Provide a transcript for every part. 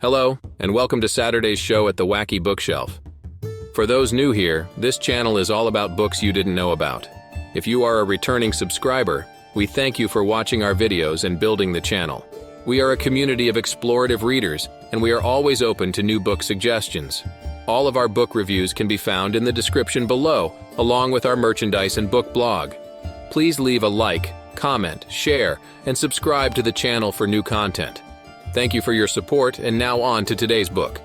Hello, and welcome to Saturday's show at the Wacky Bookshelf. For those new here, this channel is all about books you didn't know about. If you are a returning subscriber, we thank you for watching our videos and building the channel. We are a community of explorative readers, and we are always open to new book suggestions. All of our book reviews can be found in the description below, along with our merchandise and book blog. Please leave a like, comment, share, and subscribe to the channel for new content. Thank you for your support, and now on to today's book.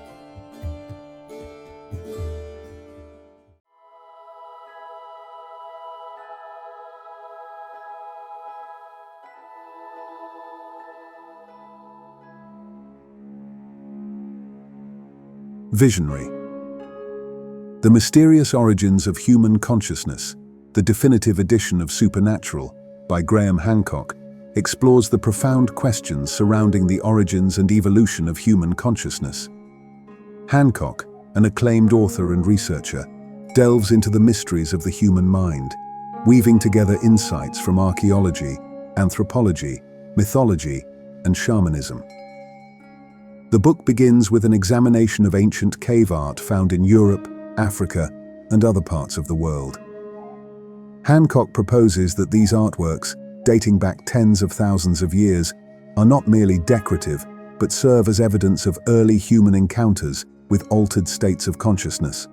Visionary. The Mysterious Origins of Human Consciousness, the definitive edition of Supernatural, by Graham Hancock, explores the profound questions surrounding the origins and evolution of human consciousness. Hancock, an acclaimed author and researcher, delves into the mysteries of the human mind, weaving together insights from archaeology, anthropology, mythology, and shamanism. The book begins with an examination of ancient cave art found in Europe, Africa, and other parts of the world. Hancock proposes that these artworks, dating back tens of thousands of years, are not merely decorative, but serve as evidence of early human encounters with altered states of consciousness.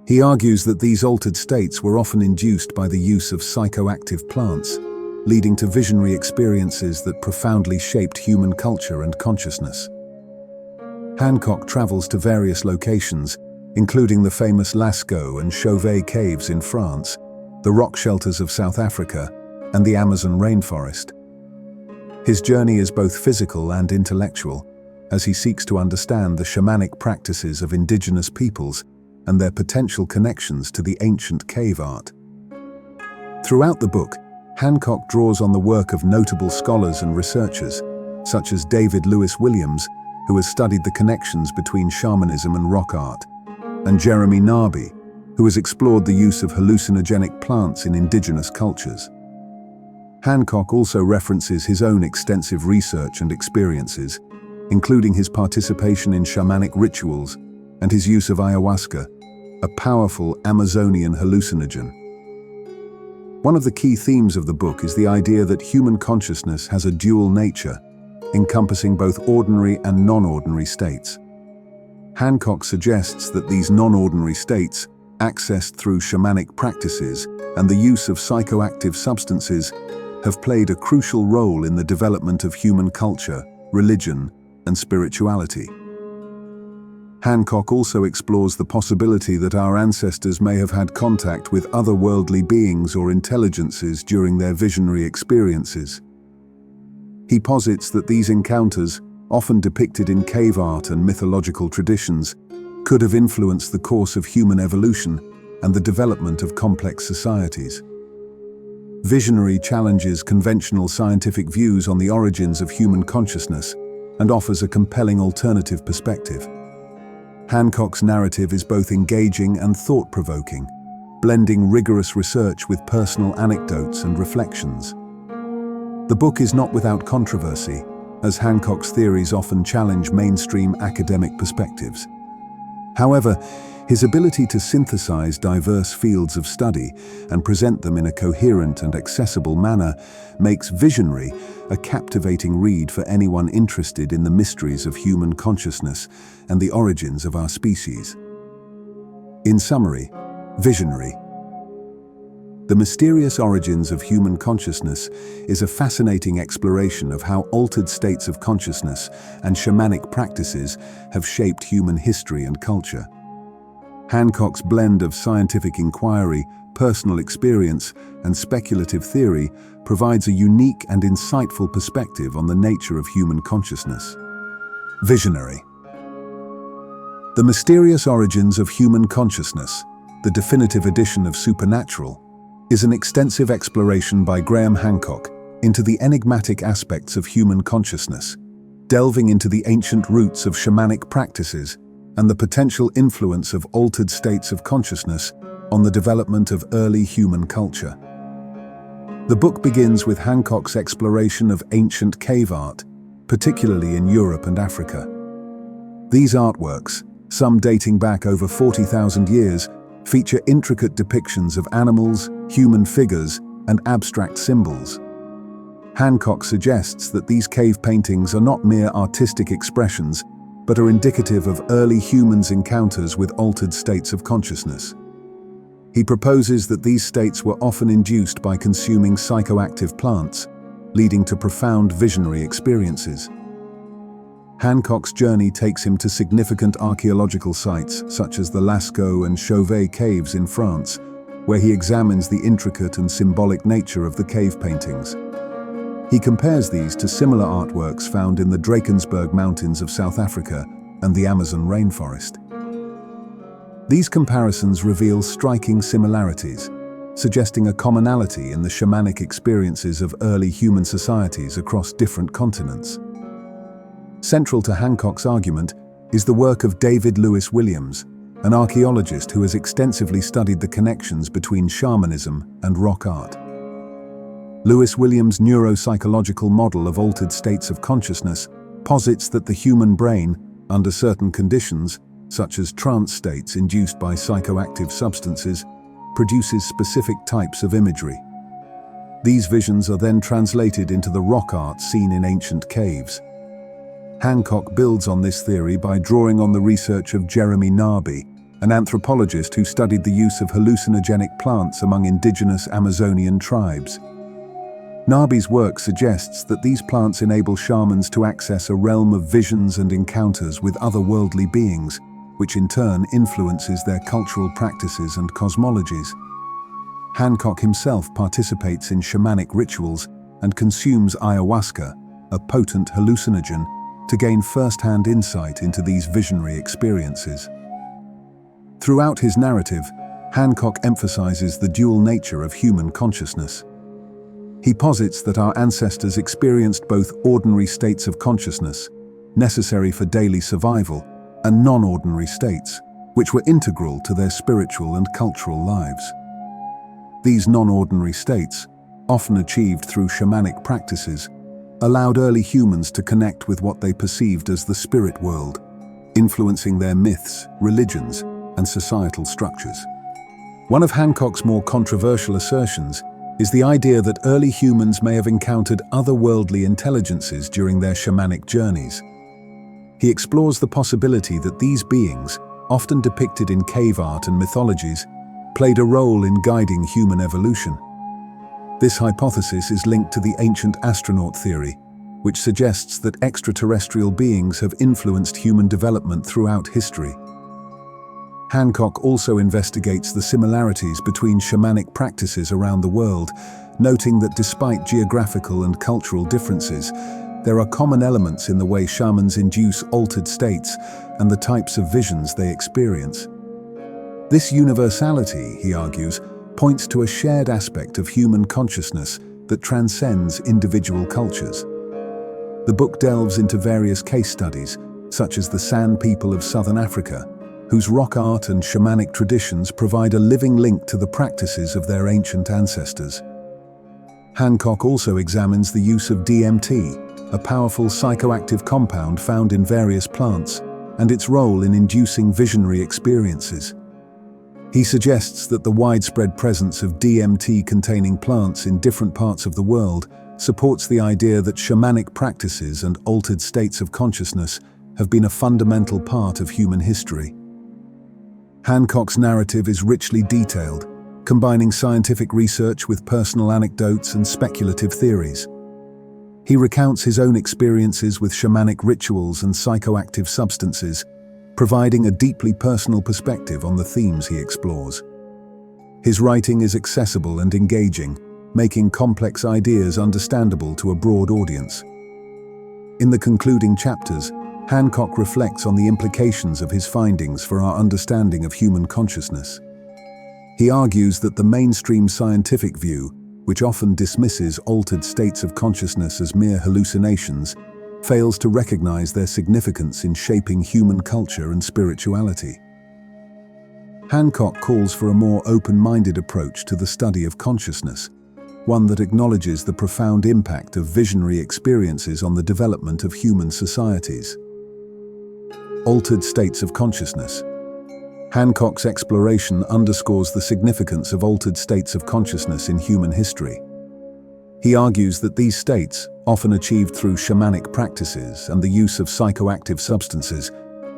He argues that these altered states were often induced by the use of psychoactive plants, leading to visionary experiences that profoundly shaped human culture and consciousness. Hancock travels to various locations, including the famous Lascaux and Chauvet caves in France, the rock shelters of South Africa, and the Amazon rainforest. His journey is both physical and intellectual, as he seeks to understand the shamanic practices of indigenous peoples and their potential connections to the ancient cave art. Throughout the book, Hancock draws on the work of notable scholars and researchers, such as David Lewis Williams, who has studied the connections between shamanism and rock art, and Jeremy Narby, who has explored the use of hallucinogenic plants in indigenous cultures. Hancock also references his own extensive research and experiences, including his participation in shamanic rituals and his use of ayahuasca, a powerful Amazonian hallucinogen. One of the key themes of the book is the idea that human consciousness has a dual nature, encompassing both ordinary and non-ordinary states. Hancock suggests that these non-ordinary states, accessed through shamanic practices and the use of psychoactive substances, have played a crucial role in the development of human culture, religion, and spirituality. Hancock also explores the possibility that our ancestors may have had contact with otherworldly beings or intelligences during their visionary experiences. He posits that these encounters, often depicted in cave art and mythological traditions, could have influenced the course of human evolution and the development of complex societies. Visionary challenges conventional scientific views on the origins of human consciousness and offers a compelling alternative perspective. Hancock's narrative is both engaging and thought-provoking, blending rigorous research with personal anecdotes and reflections. The book is not without controversy, as Hancock's theories often challenge mainstream academic perspectives. However, his ability to synthesize diverse fields of study and present them in a coherent and accessible manner makes Visionary a captivating read for anyone interested in the mysteries of human consciousness and the origins of our species. In summary, Visionary. The Mysterious Origins of Human Consciousness is a fascinating exploration of how altered states of consciousness and shamanic practices have shaped human history and culture. Hancock's blend of scientific inquiry, personal experience, and speculative theory provides a unique and insightful perspective on the nature of human consciousness. Visionary. The Mysterious Origins of Human Consciousness, the definitive edition of Supernatural, is an extensive exploration by Graham Hancock into the enigmatic aspects of human consciousness, delving into the ancient roots of shamanic practices and the potential influence of altered states of consciousness on the development of early human culture. The book begins with Hancock's exploration of ancient cave art, particularly in Europe and Africa. These artworks, some dating back over 40,000 years, feature intricate depictions of animals, human figures, and abstract symbols. Hancock suggests that these cave paintings are not mere artistic expressions, but are indicative of early humans' encounters with altered states of consciousness. He proposes that these states were often induced by consuming psychoactive plants, leading to profound visionary experiences. Hancock's journey takes him to significant archaeological sites such as the Lascaux and Chauvet caves in France, where he examines the intricate and symbolic nature of the cave paintings. He compares these to similar artworks found in the Drakensberg Mountains of South Africa and the Amazon rainforest. These comparisons reveal striking similarities, suggesting a commonality in the shamanic experiences of early human societies across different continents. Central to Hancock's argument is the work of David Lewis Williams, an archaeologist who has extensively studied the connections between shamanism and rock art. Lewis Williams' neuropsychological model of altered states of consciousness posits that the human brain, under certain conditions, such as trance states induced by psychoactive substances, produces specific types of imagery. These visions are then translated into the rock art seen in ancient caves. Hancock builds on this theory by drawing on the research of Jeremy Narby, an anthropologist who studied the use of hallucinogenic plants among indigenous Amazonian tribes. Narby's work suggests that these plants enable shamans to access a realm of visions and encounters with otherworldly beings, which in turn influences their cultural practices and cosmologies. Hancock himself participates in shamanic rituals and consumes ayahuasca, a potent hallucinogen, to gain first-hand insight into these visionary experiences. Throughout his narrative, Hancock emphasizes the dual nature of human consciousness. He posits that our ancestors experienced both ordinary states of consciousness, necessary for daily survival, and non-ordinary states, which were integral to their spiritual and cultural lives. These non-ordinary states, often achieved through shamanic practices, allowed early humans to connect with what they perceived as the spirit world, influencing their myths, religions, and societal structures. One of Hancock's more controversial assertions is the idea that early humans may have encountered otherworldly intelligences during their shamanic journeys. He explores the possibility that these beings, often depicted in cave art and mythologies, played a role in guiding human evolution. This hypothesis is linked to the ancient astronaut theory, which suggests that extraterrestrial beings have influenced human development throughout history. Hancock also investigates the similarities between shamanic practices around the world, noting that despite geographical and cultural differences, there are common elements in the way shamans induce altered states and the types of visions they experience. This universality, he argues, points to a shared aspect of human consciousness that transcends individual cultures. The book delves into various case studies, such as the San people of Southern Africa, whose rock art and shamanic traditions provide a living link to the practices of their ancient ancestors. Hancock also examines the use of DMT, a powerful psychoactive compound found in various plants, and its role in inducing visionary experiences. He suggests that the widespread presence of DMT-containing plants in different parts of the world supports the idea that shamanic practices and altered states of consciousness have been a fundamental part of human history. Hancock's narrative is richly detailed, combining scientific research with personal anecdotes and speculative theories. He recounts his own experiences with shamanic rituals and psychoactive substances, providing a deeply personal perspective on the themes he explores. His writing is accessible and engaging, making complex ideas understandable to a broad audience. In the concluding chapters, Hancock reflects on the implications of his findings for our understanding of human consciousness. He argues that the mainstream scientific view, which often dismisses altered states of consciousness as mere hallucinations, fails to recognize their significance in shaping human culture and spirituality. Hancock calls for a more open-minded approach to the study of consciousness, one that acknowledges the profound impact of visionary experiences on the development of human societies. altered states of consciousness. Hancock's exploration underscores the significance of altered states of consciousness in human history. He argues that these states, often achieved through shamanic practices and the use of psychoactive substances,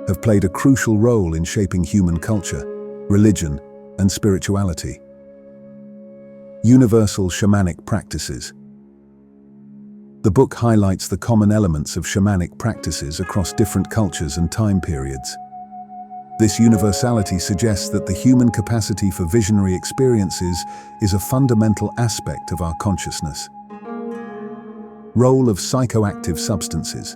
have played a crucial role in shaping human culture, religion, and spirituality. Universal shamanic practices. The book highlights the common elements of shamanic practices across different cultures and time periods. This universality suggests that the human capacity for visionary experiences is a fundamental aspect of our consciousness. Role of psychoactive substances.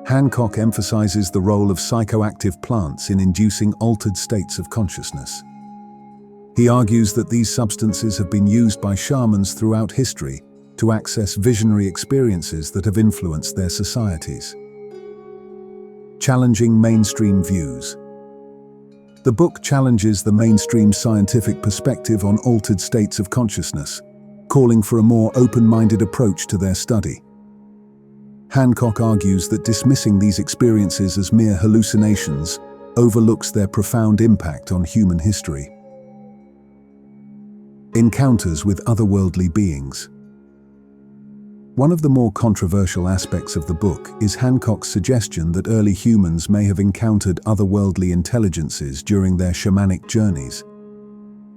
Hancock emphasizes the role of psychoactive plants in inducing altered states of consciousness. He argues that these substances have been used by shamans throughout history to access visionary experiences that have influenced their societies. Challenging mainstream views. The book challenges the mainstream scientific perspective on altered states of consciousness, calling for a more open-minded approach to their study. Hancock argues that dismissing these experiences as mere hallucinations overlooks their profound impact on human history. Encounters with otherworldly beings. One of the more controversial aspects of the book is Hancock's suggestion that early humans may have encountered otherworldly intelligences during their shamanic journeys.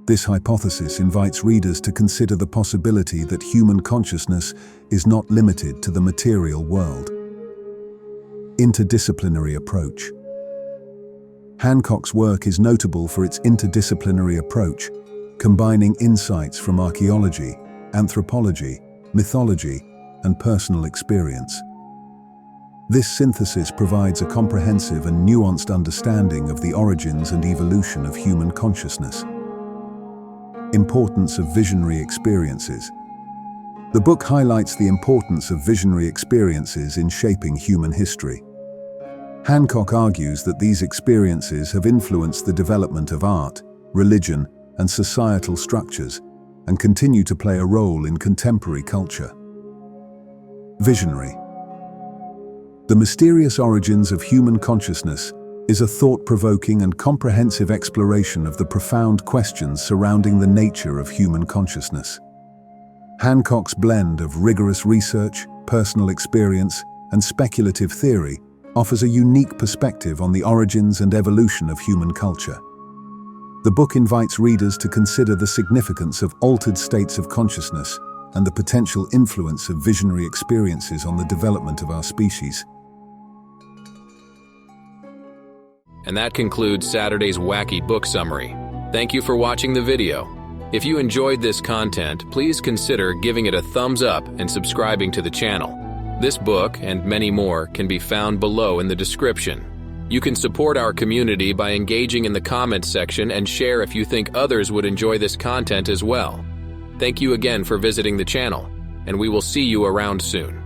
This hypothesis invites readers to consider the possibility that human consciousness is not limited to the material world. Interdisciplinary approach. Hancock's work is notable for its interdisciplinary approach, combining insights from archaeology, anthropology, mythology, and personal experience. This synthesis provides a comprehensive and nuanced understanding of the origins and evolution of human consciousness. Importance of visionary experiences. The book highlights the importance of visionary experiences in shaping human history. Hancock argues that these experiences have influenced the development of art, religion, and societal structures, and continue to play a role in contemporary culture. Visionary. The mysterious origins of human consciousness is a thought-provoking and comprehensive exploration of the profound questions surrounding the nature of human consciousness. Hancock's blend of rigorous research, personal experience, and speculative theory offers a unique perspective on the origins and evolution of human culture. The book invites readers to consider the significance of altered states of consciousness and the potential influence of visionary experiences on the development of our species. And that concludes Saturday's Wacky book summary. Thank you for watching the video. If you enjoyed this content, please consider giving it a thumbs up and subscribing to the channel. This book and many more can be found below in the description. You can support our community by engaging in the comments section and share if you think others would enjoy this content as well. Thank you again for visiting the channel, and we will see you around soon.